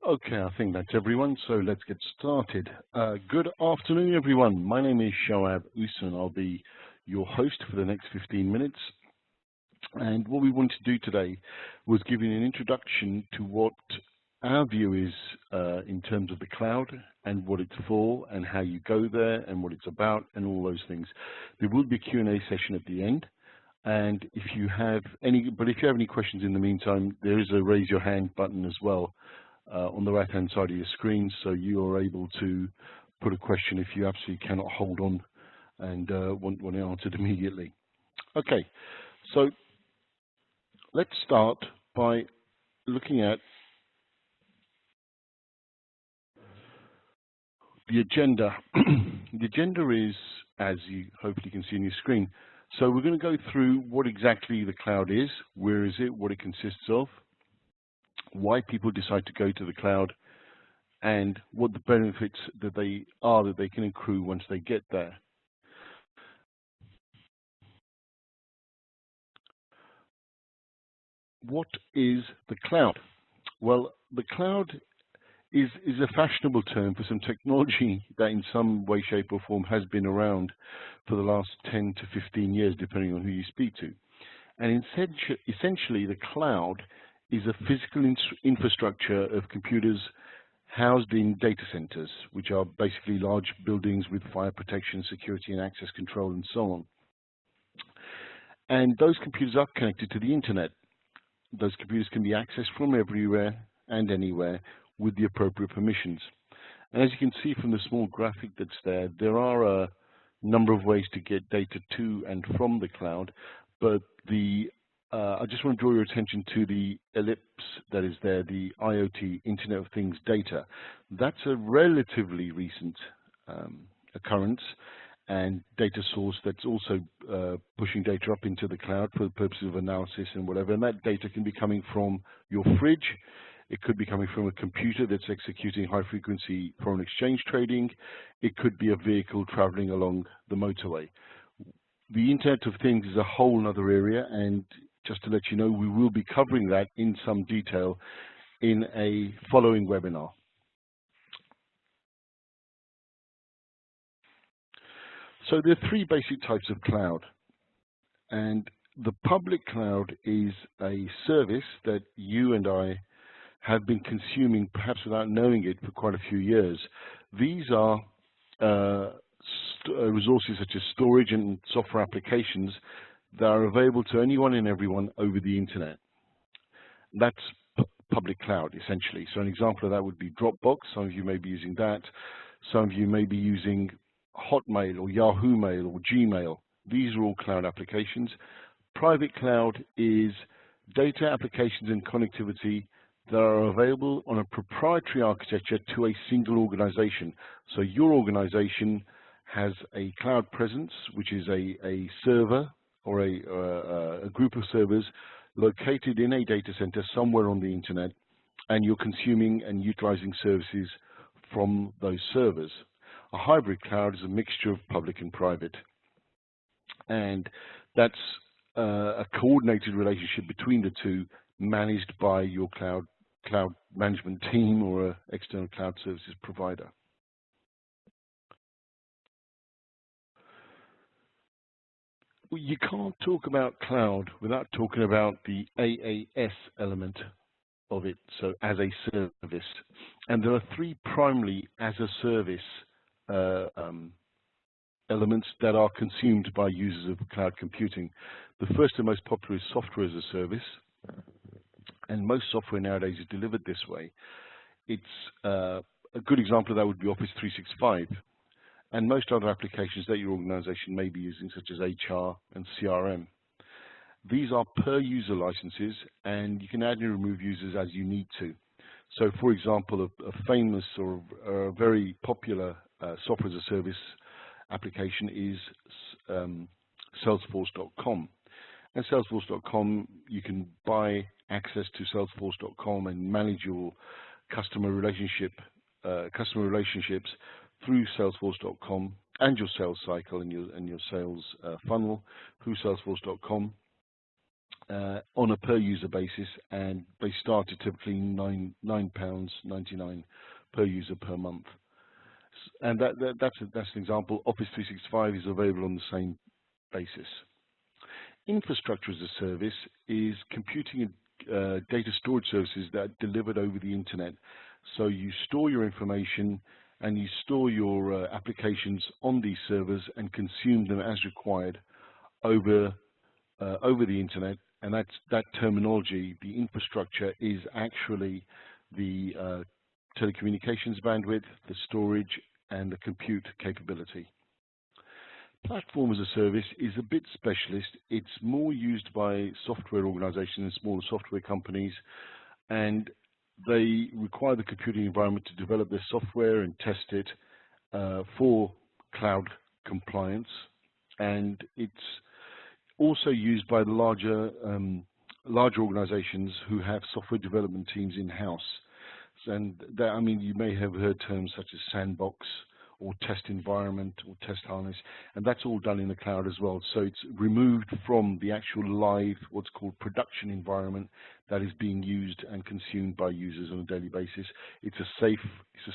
Okay, I think that's everyone, so let's get started. Good afternoon, everyone. My name is Shoaib Oosman. I'll be your host for the next 15 minutes. And what we want to do today was give you an introduction to what our view is in terms of the cloud and what it's for and how you go there and what it's about and all those things. There will be a Q&A session at the end. And if you have any questions in the meantime, there is a raise your hand button as well on the right-hand side of your screen, so you are able to put a question if you absolutely cannot hold on and want it answered immediately. Okay, so let's start by looking at the agenda. The agenda is, as you hopefully can see on your screen, so we're going to go through what exactly the cloud is, where is it, what it consists of, why people decide to go to the cloud, and what the benefits that they can accrue once they get there. What is the cloud? Well, the cloud is a fashionable term for some technology that in some way, shape or form has been around for the last 10 to 15 years, depending on who you speak to. And essentially, the cloud is a physical infrastructure of computers housed in data centers, which are basically large buildings with fire protection, security and access control and so on. And those computers are connected to the internet. Those computers can be accessed from everywhere and anywhere with the appropriate permissions. And as you can see from the small graphic that's there, there are a number of ways to get data to and from the cloud, but I just want to draw your attention to the ellipse that is there, the IoT, Internet of Things data. That's a relatively recent occurrence and data source that's also pushing data up into the cloud for the purposes of analysis and whatever. And that data can be coming from your fridge. It could be coming from a computer that's executing high-frequency foreign exchange trading. It could be a vehicle traveling along the motorway. The Internet of Things is a whole other area, and just to let you know, we will be covering that in some detail in a following webinar. So there are three basic types of cloud, and the public cloud is a service that you and I have been consuming, perhaps without knowing it, for quite a few years. These are resources such as storage and software applications that are available to anyone and everyone over the internet. That's public cloud, essentially. So an example of that would be Dropbox. Some of you may be using that. Some of you may be using Hotmail or Yahoo Mail or Gmail. These are all cloud applications. Private cloud is data applications and connectivity that are available on a proprietary architecture to a single organization. So your organization has a cloud presence, which is a server or a group of servers located in a data center somewhere on the internet, and you're consuming and utilizing services from those servers. A hybrid cloud is a mixture of public and private, and that's a coordinated relationship between the two, managed by your cloud management team or an external cloud services provider. You can't talk about cloud without talking about the AAS element of it, so as a service. And there are three primary as a service elements that are consumed by users of cloud computing. The first and most popular is software as a service, and most software nowadays is delivered this way. It's a good example of that would be Office 365. And most other applications that your organization may be using, such as HR and CRM. These are per user licenses, and you can add and remove users as you need to. So, for example, a famous or a very popular software as a service application is Salesforce.com. And Salesforce.com, you can buy access to Salesforce.com and manage your customer relationships through Salesforce.com and your sales cycle and your sales funnel through Salesforce.com. on a per user basis, and they start at typically £9.99 per user per month. And that's an example. Office 365 is available on the same basis. Infrastructure as a service is computing and data storage services that are delivered over the internet. So you store your information and you store your applications on these servers and consume them as required over the internet. And that terminology, the infrastructure, is actually the telecommunications bandwidth, the storage, and the compute capability. Platform as a service is a bit specialist. It's more used by software organizations and smaller software companies, and they require the computing environment to develop their software and test it for cloud compliance. And it's also used by the larger organizations who have software development teams in-house. And that, I mean, you may have heard terms such as sandbox or test environment or test harness, and that's all done in the cloud as well. So it's removed from the actual live, what's called production environment that is being used and consumed by users on a daily basis. It's a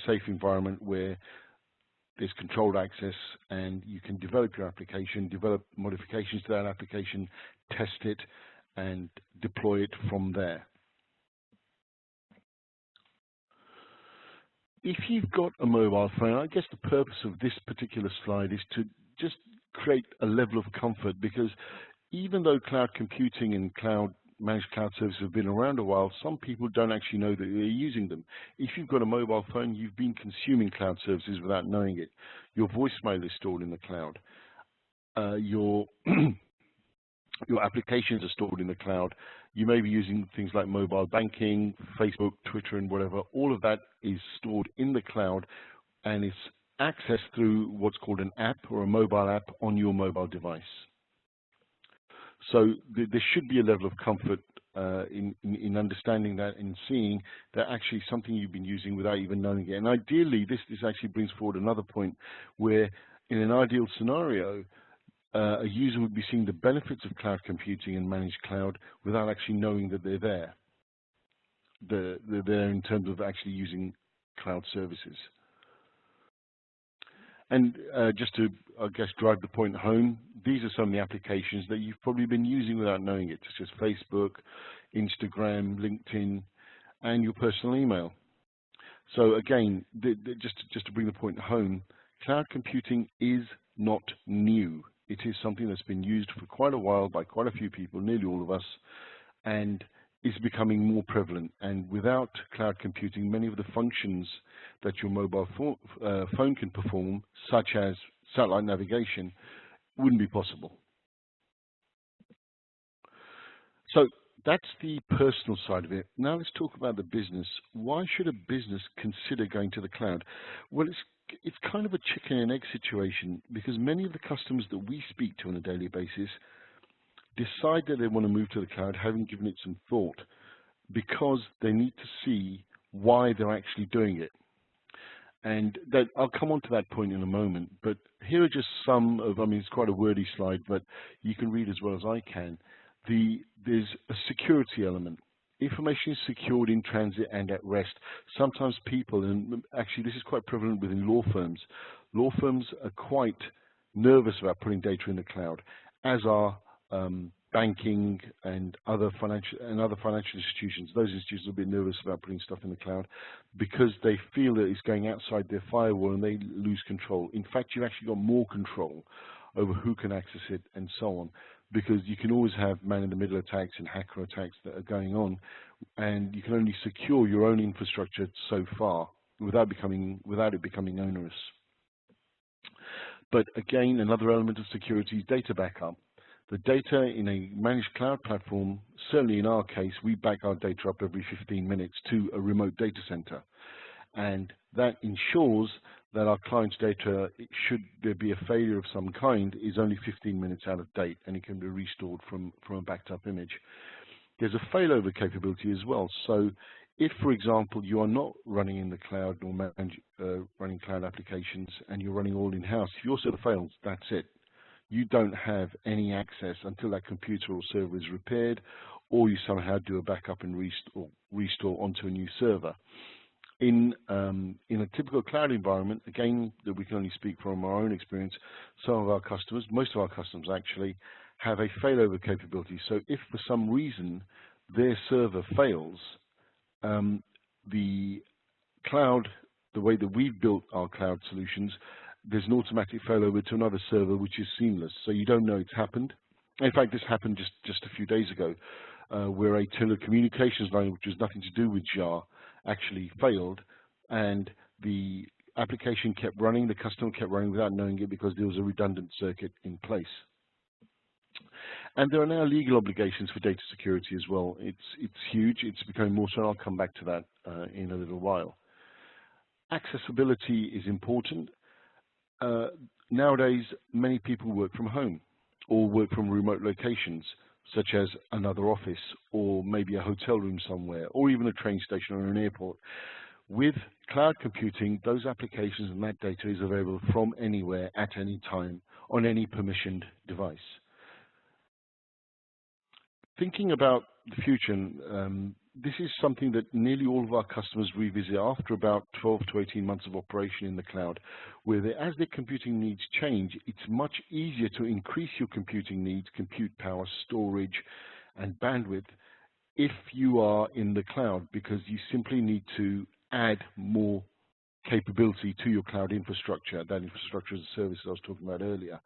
safe environment where there's controlled access, and you can develop your application, develop modifications to that application, test it, and deploy it from there. If you've got a mobile phone, I guess the purpose of this particular slide is to just create a level of comfort, because even though cloud computing and managed cloud services have been around a while, some people don't actually know that they're using them. If you've got a mobile phone, you've been consuming cloud services without knowing it. Your voicemail is stored in the cloud. Your applications are stored in the cloud. You may be using things like mobile banking, Facebook, Twitter, and whatever. All of that is stored in the cloud, and it's accessed through what's called an app or a mobile app on your mobile device. So there should be a level of comfort in understanding that and seeing that actually something you've been using without even knowing it. And ideally, this actually brings forward another point where, in an ideal scenario, a user would be seeing the benefits of cloud computing and managed cloud without actually knowing that they're there. They're there in terms of actually using cloud services. And just to, I guess, drive the point home, these are some of the applications that you've probably been using without knowing it, such as Facebook, Instagram, LinkedIn, and your personal email. So again, just to bring the point home, cloud computing is not new. It is something that's been used for quite a while by quite a few people, nearly all of us, and is becoming more prevalent. And without cloud computing, many of the functions that your mobile phone can perform, such as satellite navigation, wouldn't be possible. So that's the personal side of it. Now let's talk about the business. Why should a business consider going to the cloud? Well, it's kind of a chicken and egg situation, because many of the customers that we speak to on a daily basis decide that they want to move to the cloud, having given it some thought, because they need to see why they're actually doing it. And I'll come on to that point in a moment, but here are just some of, I mean, it's quite a wordy slide, but you can read as well as I can. There's a security element. Information is secured in transit and at rest. Sometimes people, and actually this is quite prevalent within law firms are quite nervous about putting data in the cloud, as are banking and other financial institutions. Those institutions are a bit nervous about putting stuff in the cloud because they feel that it's going outside their firewall and they lose control. In fact, you've actually got more control over who can access it and so on, because you can always have man-in-the-middle attacks and hacker attacks that are going on, and you can only secure your own infrastructure so far without it becoming onerous. But again, another element of security is data backup. The data in a managed cloud platform, certainly in our case, we back our data up every 15 minutes to a remote data center. And that ensures that our client's data, should there be a failure of some kind, is only 15 minutes out of date, and it can be restored from a backed up image. There's a failover capability as well. So if, for example, you are not running in the cloud or running cloud applications and you're running all in-house, if your server fails, that's it. you don't have any access until that computer or server is repaired, or you somehow do a backup and restore onto a new server. In a typical cloud environment, again, that we can only speak from our own experience, some of our customers, most of our customers actually, have a failover capability. So if for some reason their server fails, the cloud, the way that we've built our cloud solutions, there's an automatic failover to another server, which is seamless. So you don't know it's happened. In fact, this happened just a few days ago, where a telecommunications line, which has nothing to do with zsah, actually failed, and the application kept running, the customer kept running without knowing it because there was a redundant circuit in place. And there are now legal obligations for data security as well. It's huge. It's becoming more so, and I'll come back to that in a little while. Accessibility is important. Nowadays, many people work from home or work from remote locations, such as another office or maybe a hotel room somewhere, or even a train station or an airport. With cloud computing, those applications and that data is available from anywhere at any time on any permissioned device. Thinking about the future, this is something that nearly all of our customers revisit after about 12 to 18 months of operation in the cloud, where as their computing needs change, it's much easier to increase your computing needs, compute power, storage, and bandwidth if you are in the cloud, because you simply need to add more capability to your cloud infrastructure, that infrastructure as a service that I was talking about earlier.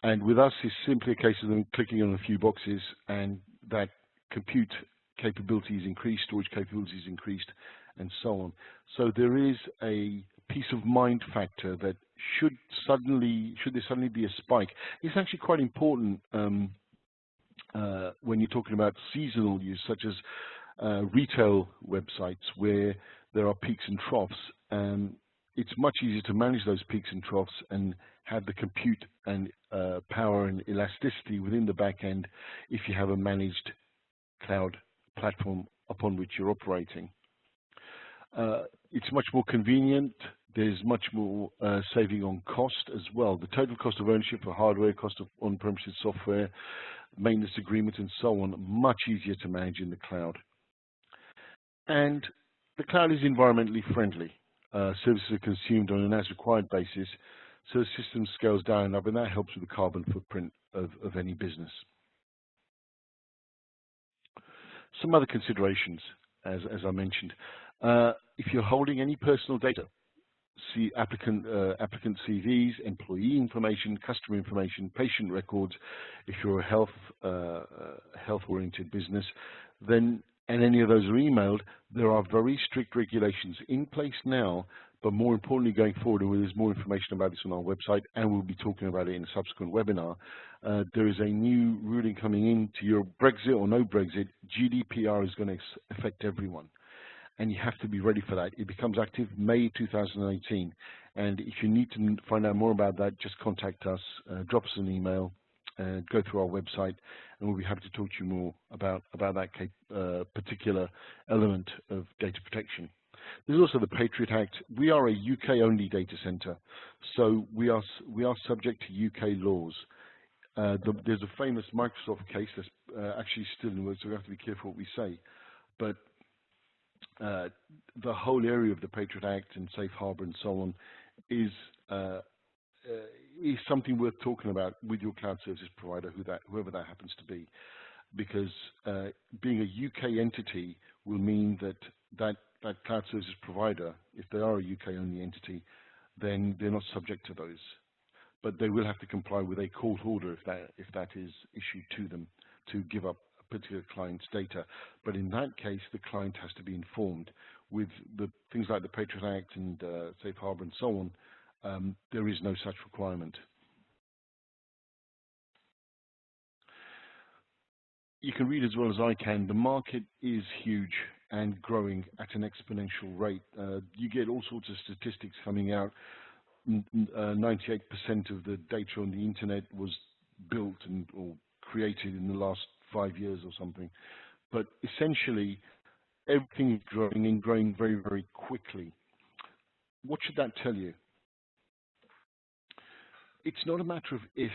And with us, it's simply a case of them clicking on a few boxes, and that compute capability is increased, storage capability is increased, and so on. So there is a peace of mind factor that should there suddenly be a spike, it's actually quite important when you're talking about seasonal use, such as retail websites where there are peaks and troughs. It's much easier to manage those peaks and troughs and have the compute and power and elasticity within the back end if you have a managed cloud platform upon which you're operating. It's much more convenient. There's much more saving on cost as well. The total cost of ownership for hardware, cost of on-premises software, maintenance agreements, and so on, much easier to manage in the cloud. And the cloud is environmentally friendly. Services are consumed on an as-required basis, so the system scales down and up, and that helps with the carbon footprint of any business. Some other considerations, as I mentioned. If you're holding any personal data, see applicant CVs, employee information, customer information, patient records, if you're a health-oriented business, then and any of those are emailed, there are very strict regulations in place now, but more importantly going forward, and there's more information about this on our website, and we'll be talking about it in a subsequent webinar. There is a new ruling coming into your Brexit or no Brexit. GDPR is going to affect everyone, and you have to be ready for that. It becomes active May 2018, and if you need to find out more about that, just contact us, drop us an email, go through our website, and we'll be happy to talk to you more about that particular element of data protection. There's also the Patriot Act. We are a UK-only data center, so we are subject to UK laws. There's a famous Microsoft case that's actually still in work, so we have to be careful what we say. But the whole area of the Patriot Act and Safe Harbor and so on is something worth talking about with your cloud services provider, whoever that happens to be, because being a UK entity will mean that cloud services provider, if they are a UK-only entity, then they're not subject to those. But they will have to comply with a court order if that is issued to them to give up a particular client's data. But in that case, the client has to be informed. With the things like the Patriot Act and Safe Harbor and so on, there is no such requirement. You can read as well as I can, the market is huge and growing at an exponential rate. You get all sorts of statistics coming out. 98% of the data on the internet was built or created in the last 5 years or something. But essentially, everything is growing and growing very, very quickly. What should that tell you? it's not a matter of if,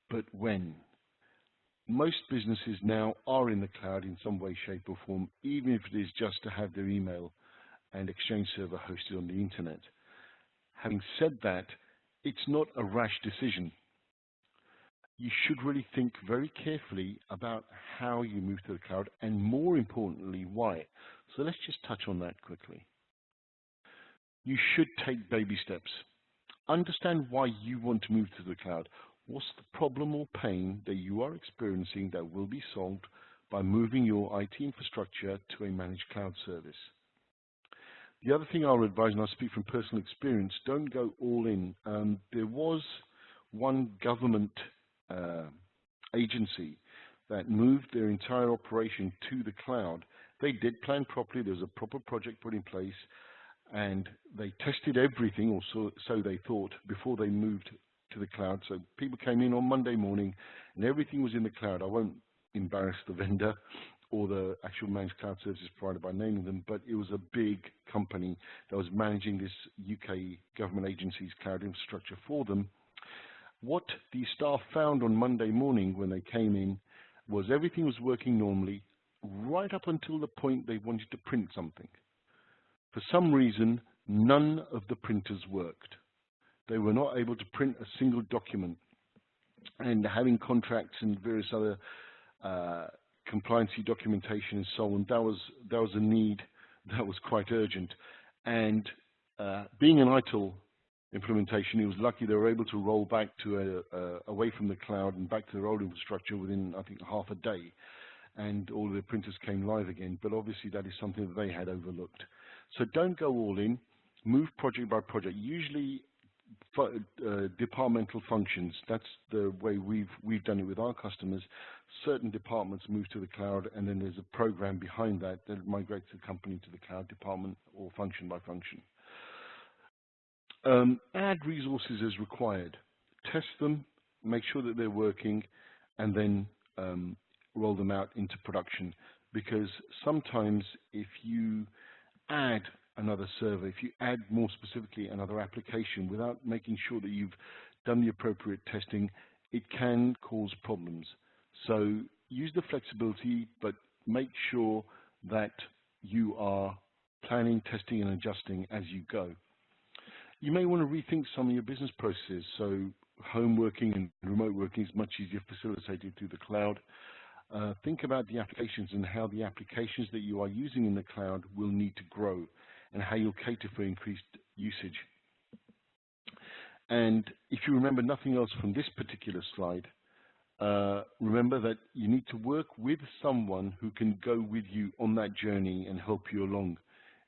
but when. Most businesses now are in the cloud in some way, shape or form, even if it is just to have their email and Exchange server hosted on the internet. Having said that, it's not a rash decision. You should really think very carefully about how you move to the cloud and, more importantly, why. So let's just touch on that quickly. You should take baby steps. Understand why you want to move to the cloud. What's the problem or pain that you are experiencing that will be solved by moving your IT infrastructure to a managed cloud service? The other thing I'll advise, and I'll speak from personal experience, don't go all in. There was one government agency that moved their entire operation to the cloud. They did plan properly. There was a proper project put in place, and they tested everything, or so they thought, before they moved to the cloud. So people came in on Monday morning, and everything was in the cloud. I won't embarrass the vendor or the actual managed cloud services provider by naming them, but it was a big company that was managing this UK government agency's cloud infrastructure for them. What the staff found on Monday morning when they came in was everything was working normally right up until the point they wanted to print something. For some reason, none of the printers worked. They were not able to print a single document. And having contracts and various other compliancy documentation and so on, that was a need that was quite urgent. And being an ITIL implementation, it was lucky they were able to roll back to away from the cloud and back to their old infrastructure within, I think, half a day. And all of their printers came live again. But obviously, that is something that they had overlooked. So don't go all in. Move project by project. Usually, departmental functions. That's the way we've done it with our customers. Certain departments move to the cloud, and then there's a program behind that migrates the company to the cloud department or function by function. Add resources as required. Test them, make sure that they're working, and then roll them out into production. Because sometimes if you add another server, if you add more specifically another application without making sure that you've done the appropriate testing, it can cause problems. So use the flexibility, but make sure that you are planning, testing, and adjusting as you go. You may want to rethink some of your business processes. So home working and remote working is much easier facilitated through the cloud. Think about the applications and how the applications that you are using in the cloud will need to grow and how you'll cater for increased usage. And if you remember nothing else from this particular slide, remember that you need to work with someone who can go with you on that journey and help you along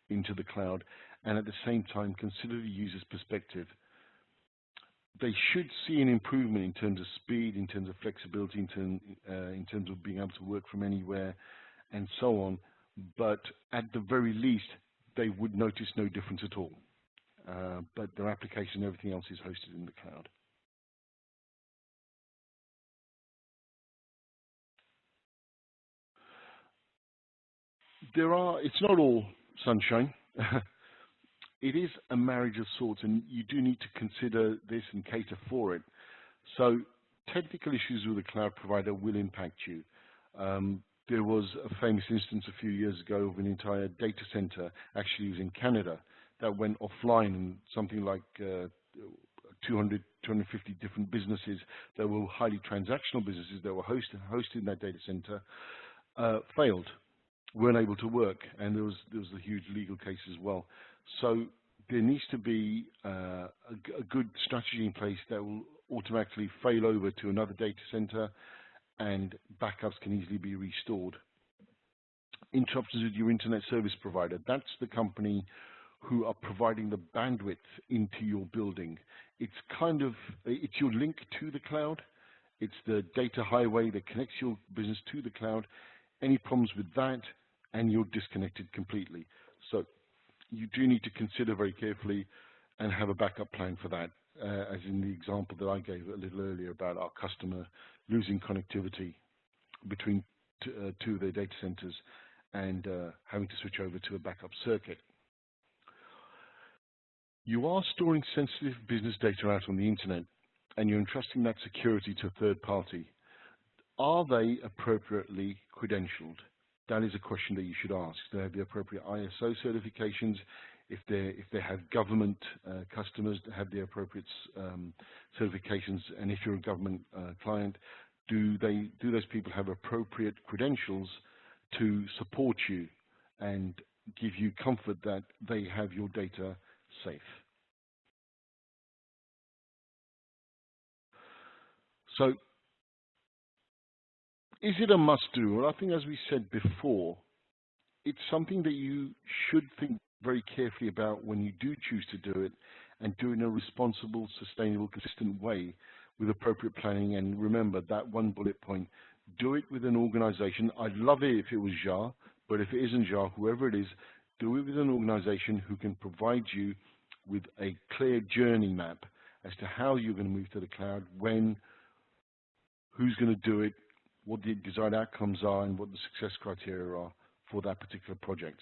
into the cloud, and at the same time consider the user's perspective. They should see an improvement in terms of speed, in terms of flexibility, in terms of being able to work from anywhere, and so on. But at the very least, they would notice no difference at all. But their application and everything else is hosted in the cloud. It's not all sunshine. It is a marriage of sorts, and you do need to consider this and cater for it. So technical issues with a cloud provider will impact you. There was a famous instance a few years ago of an entire data center, actually it was in Canada, that went offline, and something like 200, 250 different businesses that were highly transactional businesses that were hosted in that data center failed, weren't able to work, and there was a huge legal case as well. So there needs to be a good strategy in place that will automatically fail over to another data center, and backups can easily be restored. Interruptions with your internet service provider. That's the company who are providing the bandwidth into your building. It's your link to the cloud. It's the data highway that connects your business to the cloud. Any problems with that, and you're disconnected completely. So you do need to consider very carefully and have a backup plan for that, as in the example that I gave a little earlier about our customer losing connectivity between two of their data centers and having to switch over to a backup circuit. You are storing sensitive business data out on the internet. and you're entrusting that security to a third party, are they appropriately credentialed? That is a question that you should ask. Do they have the appropriate ISO certifications? If they have government customers that have the appropriate certifications, and if you're a government client, do those people have appropriate credentials to support you and give you comfort that they have your data safe? So, is it a must-do? Well, I think, as we said before, it's something that you should think very carefully about when you do choose to do it, and do it in a responsible, sustainable, consistent way with appropriate planning. And remember that one bullet point: do it with an organization. I'd love it if it was zsah, but if it isn't zsah, whoever it is, do it with an organization who can provide you with a clear journey map as to how you're going to move to the cloud, when, who's going to do it, what the desired outcomes are, and what the success criteria are for that particular project.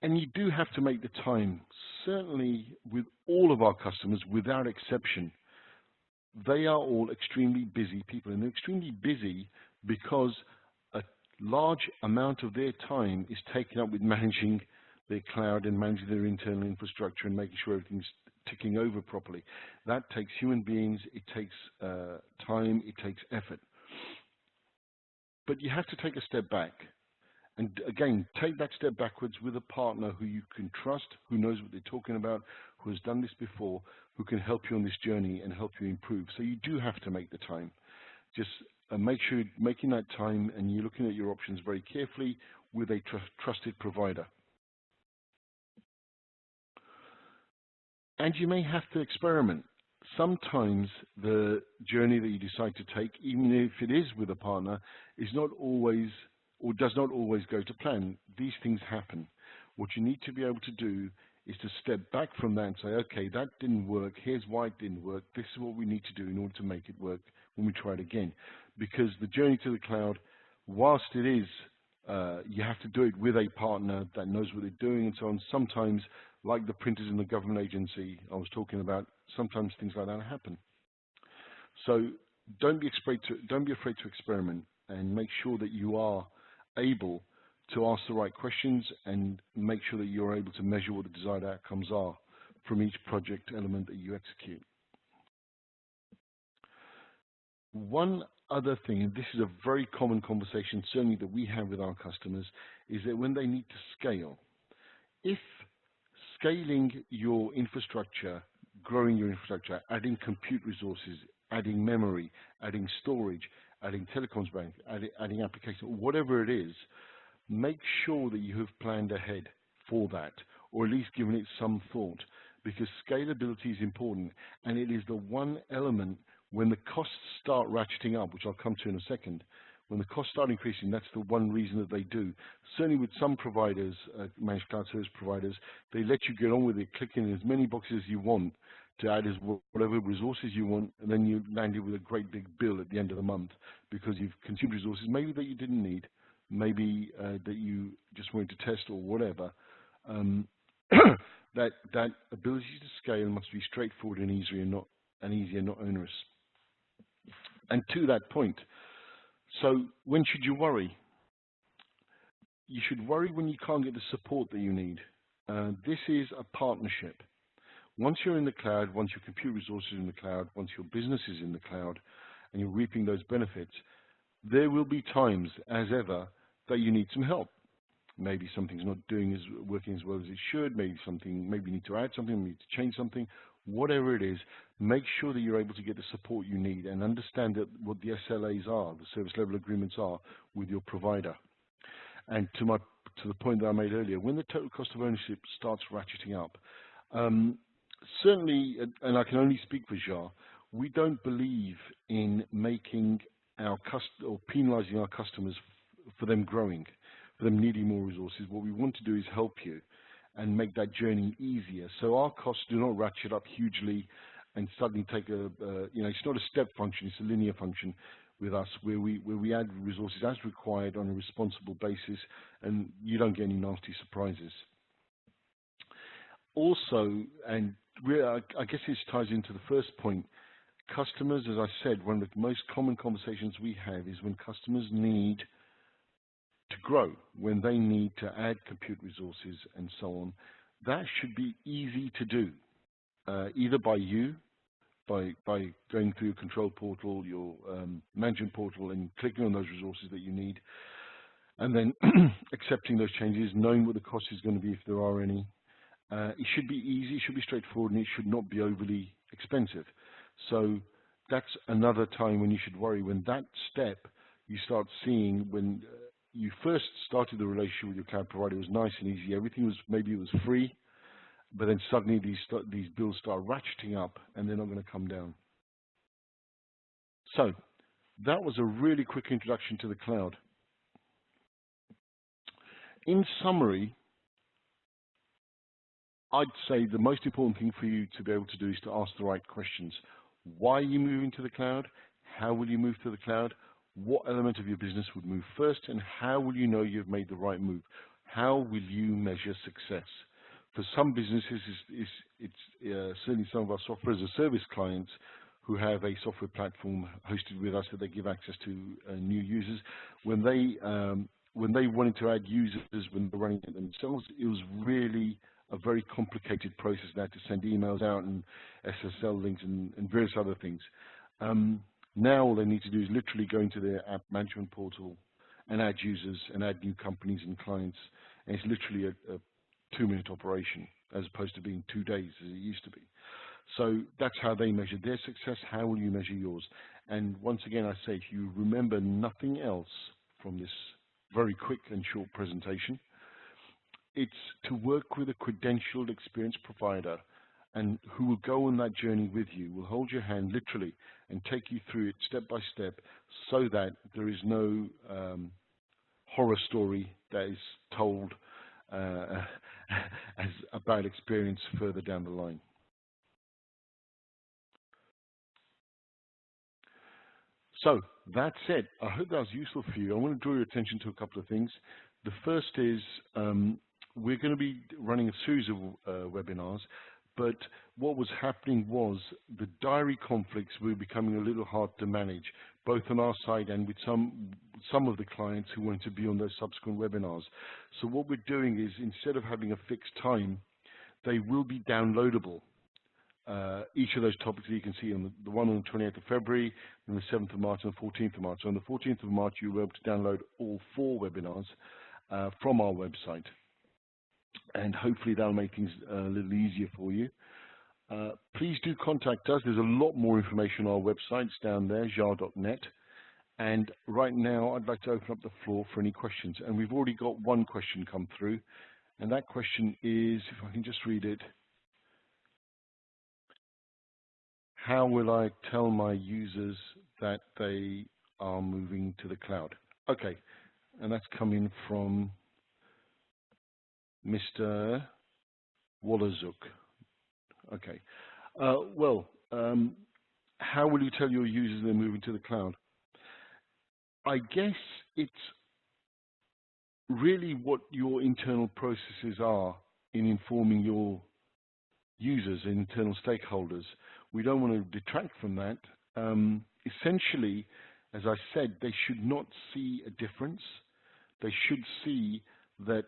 And you do have to make the time. Certainly with all of our customers, without exception, they are all extremely busy people, and they're extremely busy because a large amount of their time is taken up with managing their cloud and managing their internal infrastructure and making sure everything's ticking over properly. That takes human beings, it takes time, it takes effort. But you have to take a step back. And again, take that step backwards with a partner who you can trust, who knows what they're talking about, who has done this before, who can help you on this journey and help you improve. So you do have to make the time. Just make sure you're making that time and you're looking at your options very carefully with a trusted provider. And you may have to experiment. Sometimes the journey that you decide to take, even if it is with a partner, is not always, or does not always, go to plan. These things happen. What you need to be able to do is to step back from that and say, okay, that didn't work, here's why it didn't work, this is what we need to do in order to make it work when we try it again. Because the journey to the cloud, whilst it is, you have to do it with a partner that knows what they're doing and so on. Sometimes, like the printers in the government agency I was talking about, sometimes things like that happen. So don't be afraid to experiment, and make sure that you are able to ask the right questions and make sure that you're able to measure what the desired outcomes are from each project element that you execute. One other thing, and this is a very common conversation certainly that we have with our customers, is that when they need to scale, if scaling your infrastructure, growing your infrastructure, adding compute resources, adding memory, adding storage, adding telecoms bank, adding application, whatever it is, make sure that you have planned ahead for that, or at least given it some thought, because scalability is important, and it is the one element when the costs start ratcheting up, which I'll come to in a second. When the costs start increasing, that's the one reason that they do. Certainly with some providers, managed cloud service providers, they let you get on with it, click in as many boxes as you want to add as whatever resources you want, and then you landed with a great big bill at the end of the month because you've consumed resources maybe that you didn't need, maybe that you just wanted to test or whatever. That ability to scale must be straightforward and easier, not onerous. And to that point, so when should you worry? You should worry when you can't get the support that you need. This is a partnership. Once you're in the cloud, once your compute resources are in the cloud, once your business is in the cloud, and you're reaping those benefits, there will be times, as ever, that you need some help. Maybe something's not working as well as it should. Maybe you need to add something, maybe need to change something. Whatever it is, make sure that you're able to get the support you need and understand that what the SLAs are, the service level agreements are, with your provider. And to the point that I made earlier, when the total cost of ownership starts ratcheting up, certainly, and I can only speak for zsah, we don't believe in making or penalizing our customers for them growing, for them needing more resources. What we want to do is help you and make that journey easier. So our costs do not ratchet up hugely and suddenly take it's not a step function, it's a linear function with us, where we add resources as required on a responsible basis, and you don't get any nasty surprises. Also, and I guess this ties into the first point, customers, as I said, one of the most common conversations we have is when customers need to grow, when they need to add compute resources and so on. That should be easy to do, either by you, by going through your control portal, your management portal, and clicking on those resources that you need, and then accepting those changes, knowing what the cost is going to be if there are any. It should be easy, it should be straightforward, and it should not be overly expensive. So that's another time when you should worry, when that step you start seeing, when you first started the relationship with your cloud provider, it was nice and easy, everything was, maybe it was free, but then suddenly these bills start ratcheting up and they're not going to come down. So that was a really quick introduction to the cloud. In summary, I'd say the most important thing for you to be able to do is to ask the right questions. Why are you moving to the cloud? How will you move to the cloud? What element of your business would move first? And how will you know you've made the right move? How will you measure success? For some businesses, it's certainly some of our software as a service clients who have a software platform hosted with us that they give access to new users. When they wanted to add users when they're running it themselves, it was really a very complicated process. They had to send emails out and SSL links and various other things. Now all they need to do is literally go into their app management portal and add users and add new companies and clients. And it's literally a 2-minute operation as opposed to being 2 days as it used to be. So that's how they measure their success. How will you measure yours? And once again, I say, if you remember nothing else from this very quick and short presentation, it's to work with a credentialed, experienced provider and who will go on that journey with you, will hold your hand literally and take you through it step by step so that there is no horror story that is told as a bad experience further down the line. So that said, I hope that was useful for you. I want to draw your attention to a couple of things. The first is we're going to be running a series of webinars, but what was happening was the diary conflicts were becoming a little hard to manage, both on our side and with some of the clients who want to be on those subsequent webinars. So what we're doing is, instead of having a fixed time, they will be downloadable. Each of those topics that you can see on the one on the 28th of February, and the 7th of March and the 14th of March. So on the 14th of March, you'll be able to download all 4 webinars from our website. And hopefully that'll make things a little easier for you. Please do contact us. There's a lot more information on our websites down there, zsah.net. And right now, I'd like to open up the floor for any questions. And we've already got one question come through. And that question is, if I can just read it, how will I tell my users that they are moving to the cloud? Okay, and that's coming from Mr. Wallazuk. Okay, how will you tell your users they're moving to the cloud? I guess it's really what your internal processes are in informing your users and internal stakeholders. We don't want to detract from that. Essentially, as I said, they should not see a difference. They should see that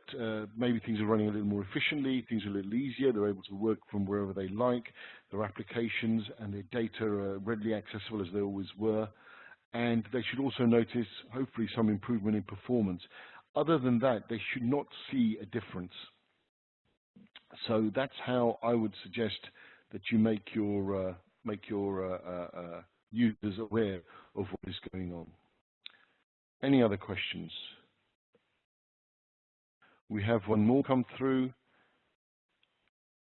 maybe things are running a little more efficiently, things are a little easier, they're able to work from wherever they like, their applications and their data are readily accessible as they always were, and they should also notice, hopefully, some improvement in performance. Other than that, they should not see a difference. So that's how I would suggest that you make your users aware of what is going on. Any other questions? We have one more come through.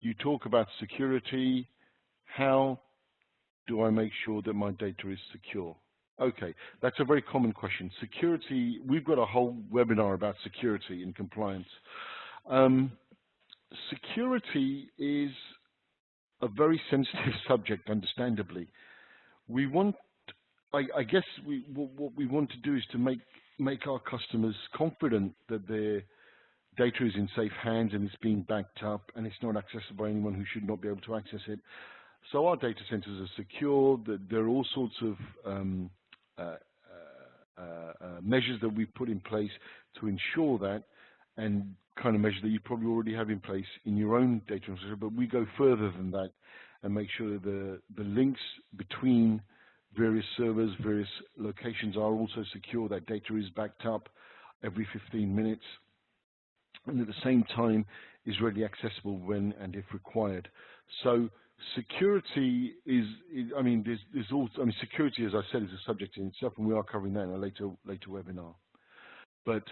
You talk about security. How do I make sure that my data is secure? Okay, that's a very common question. Security, we've got a whole webinar about security and compliance. Security is a very sensitive subject, understandably. We want, I guess what we want to do is to make our customers confident that their data is in safe hands and it's being backed up and it's not accessible by anyone who should not be able to access it. So our data centers are secure. There are all sorts of measures that we've put in place to ensure that, and kind of measures that you probably already have in place in your own data infrastructure, but we go further than that and make sure that the links between various servers, various locations are also secure, that data is backed up every 15 minutes, and at the same time is readily accessible when and if required. So security I mean, there's also, I mean, security, as I said, is a subject in itself, and we are covering that in a later webinar. But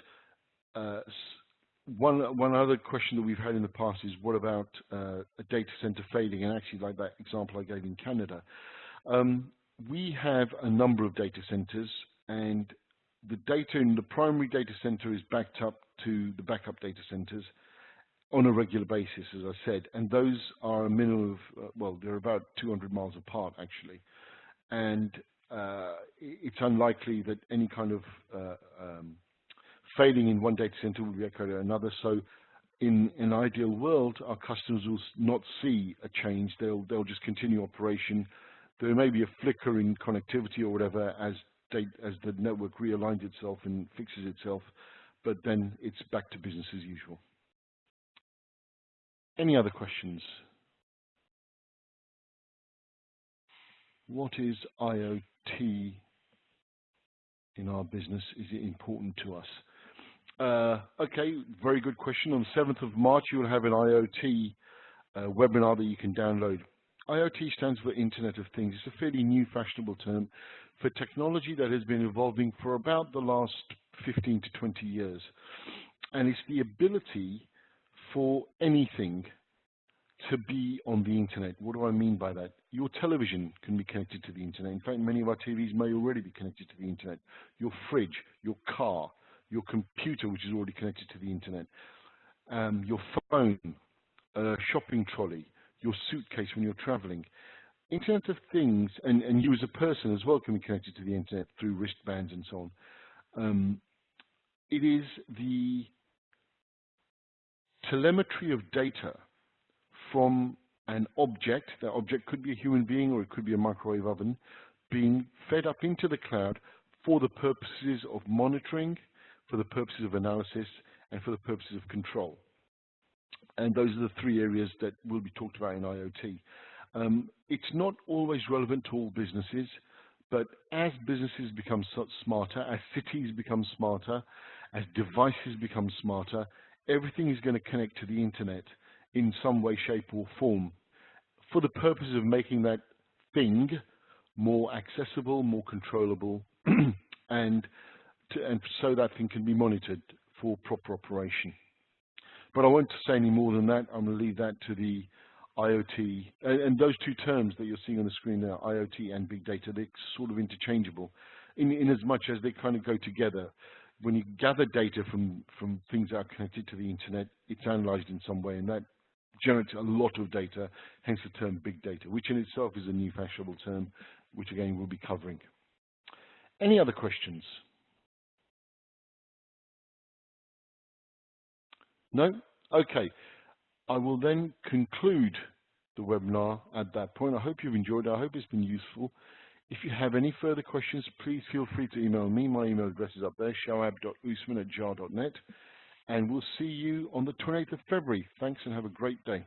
one other question that we've had in the past is, what about a data center failing? And actually, like that example I gave in Canada, we have a number of data centers, and the data in the primary data center is backed up to the backup data centers on a regular basis, as I said, and those are a minimum of, well, they're about 200 miles apart, actually. And it's unlikely that any kind of failing in one data center will be echoed at another. So in an ideal world, our customers will not see a change. They'll just continue operation. There may be a flicker in connectivity or whatever as the network realigns itself and fixes itself, but then it's back to business as usual. Any other questions? What is IoT in our business? Is it important to us? Okay, very good question. On the 7th of March, you will have an IoT webinar that you can download. IoT stands for Internet of Things. It's a fairly new fashionable term for technology that has been evolving for about the last 15 to 20 years. And it's the ability for anything to be on the internet. What do I mean by that? Your television can be connected to the internet. In fact, many of our TVs may already be connected to the internet. Your fridge, your car, your computer, which is already connected to the internet, your phone, a shopping trolley, your suitcase when you're traveling. Internet of Things, and you as a person as well can be connected to the internet through wristbands and so on. It is the telemetry of data from an object. That object could be a human being or it could be a microwave oven, being fed up into the cloud for the purposes of monitoring, for the purposes of analysis, and for the purposes of control. And those are the three areas that will be talked about in IoT. It's not always relevant to all businesses, but as businesses become smarter, as cities become smarter, as devices become smarter, everything is going to connect to the internet in some way, shape, or form for the purpose of making that thing more accessible, more controllable, and so that thing can be monitored for proper operation. But I won't say any more than that. I'm going to leave that to the IoT. And those two terms that you're seeing on the screen now, IoT and big data, they're sort of interchangeable in as much as they kind of go together. When you gather data from things that are connected to the internet, it's analyzed in some way, and that generates a lot of data, hence the term big data, which in itself is a new fashionable term, which again we'll be covering. Any other questions? No? Okay. I will then conclude the webinar at that point. I hope you've enjoyed it. I hope it's been useful. If you have any further questions, please feel free to email me. My email address is up there, shoaib.oosman@jar.net. And we'll see you on the 28th of February. Thanks and have a great day.